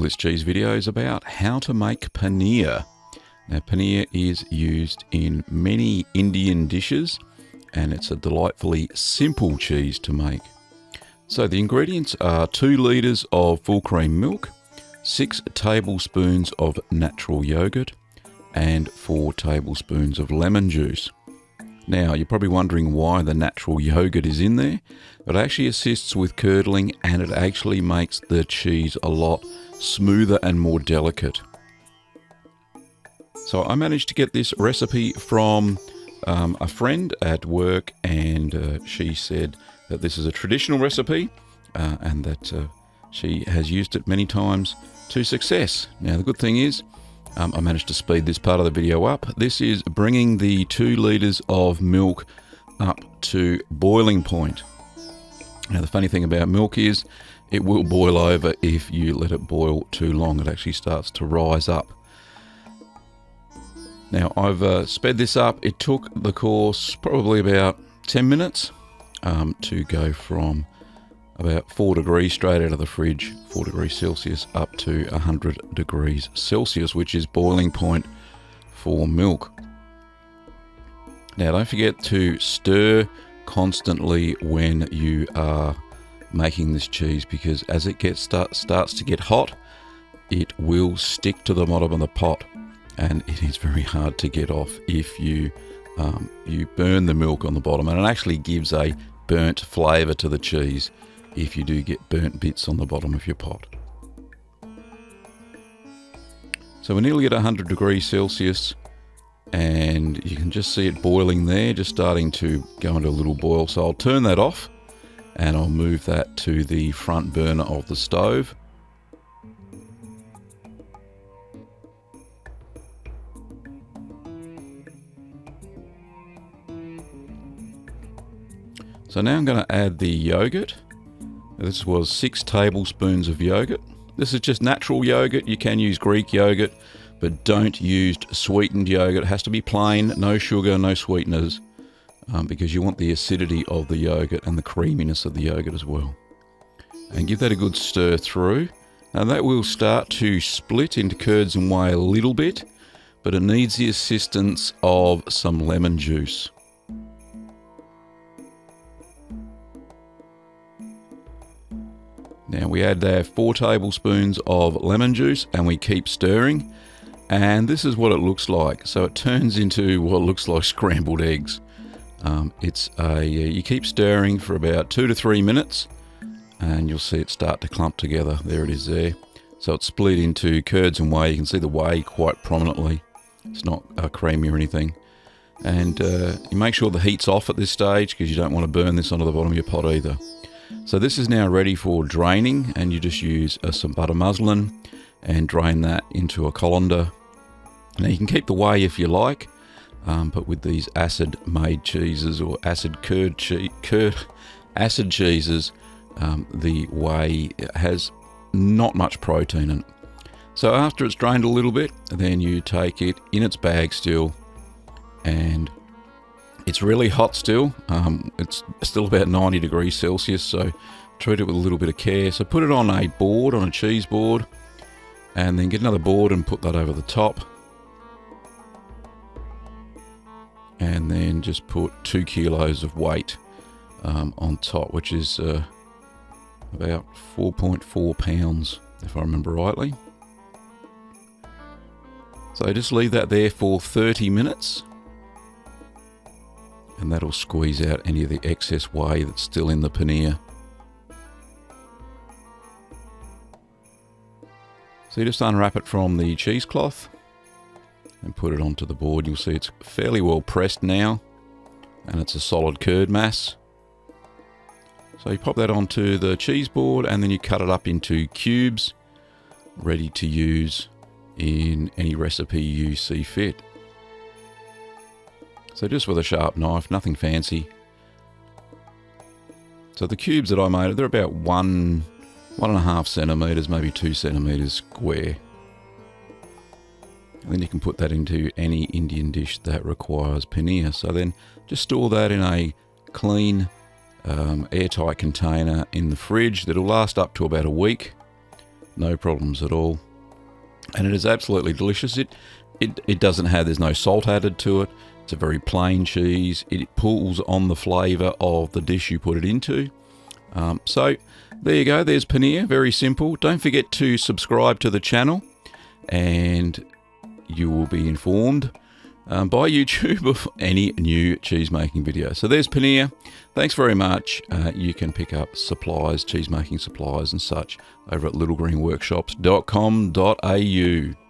this cheese video is about how to make paneer. Now, paneer is used in many Indian dishes, and it's a delightfully simple cheese to make. So the ingredients are 2 litres of full cream milk, 6 tablespoons of natural yogurt, and 4 tablespoons of lemon juice. Now, you're probably wondering why the natural yogurt is in there. It actually assists with curdling, and it actually makes the cheese a lot smoother and more delicate. So I managed to get this recipe from a friend at work, and she said that this is a traditional recipe and that she has used it many times to success. Now, the good thing is, I managed to speed this part of the video up. This is bringing the 2 litres of milk up to boiling point. Now, the funny thing about milk is it will boil over if you let it boil too long. It actually starts to rise up. Now, I've sped this up. It took the course probably about 10 minutes to go from about 4 degrees straight out of the fridge, 4 degrees Celsius, up to 100 degrees Celsius, which is boiling point for milk. Now, don't forget to stir constantly when you are making this cheese, because as it starts to get hot, it will stick to the bottom of the pot, and it is very hard to get off if you burn the milk on the bottom, and it actually gives a burnt flavour to the cheese if you do get burnt bits on the bottom of your pot. So we're nearly at 100 degrees Celsius, and you can just see it boiling there, just starting to go into a little boil. So I'll turn that off, and I'll move that to the front burner of the stove. So now I'm going to add the yogurt. This was 6 tablespoons of yogurt. This is just natural yogurt. You can use Greek yogurt, but don't use sweetened yogurt. It has to be plain, no sugar, no sweeteners, because you want the acidity of the yogurt and the creaminess of the yogurt as well. And give that a good stir through. Now that will start to split into curds and whey a little bit, but it needs the assistance of some lemon juice. Now we add there 4 tablespoons of lemon juice, and we keep stirring, and this is what it looks like. So it turns into what looks like scrambled eggs. You keep stirring for about 2 to 3 minutes, and you'll see it start to clump together. There it is there. So it's split into curds and whey. You can see the whey quite prominently. It's not creamy or anything. And you make sure the heat's off at this stage, because you don't want to burn this onto the bottom of your pot either. So this is now ready for draining, and you just use some butter muslin and drain that into a colander. Now you can keep the whey if you like, but with these acid-made cheeses or acid cheeses, the whey has not much protein in it. So after it's drained a little bit, then you take it in its bag still, and it's really hot still. It's still about 90 degrees Celsius, so treat it with a little bit of care. So put it on a board, on a cheese board, and then get another board and put that over the top. And then just put 2 kilos of weight on top, which is about 4.4 pounds, if I remember rightly. So just leave that there for 30 minutes. And that'll squeeze out any of the excess whey that's still in the paneer. So you just unwrap it from the cheesecloth and put it onto the board. You'll see it's fairly well pressed now, and it's a solid curd mass. So you pop that onto the cheese board, and then you cut it up into cubes, ready to use in any recipe you see fit. So just with a sharp knife, nothing fancy. So the cubes that I made, they're about 1.5 centimetres, maybe 2 centimetres square. And then you can put that into any Indian dish that requires paneer. So then just store that in a clean, airtight container in the fridge that'll last up to about a week. no problems at all. And it is absolutely delicious. It doesn't have, there's no salt added to it. It's a very plain cheese. It pulls on the flavour of the dish you put it into. So there you go, there's paneer, very simple. Don't forget to subscribe to the channel and you will be informed by YouTube of any new cheese making video. So there's paneer. Thanks very much. You can pick up supplies, cheese making supplies and such over at littlegreenworkshops.com.au.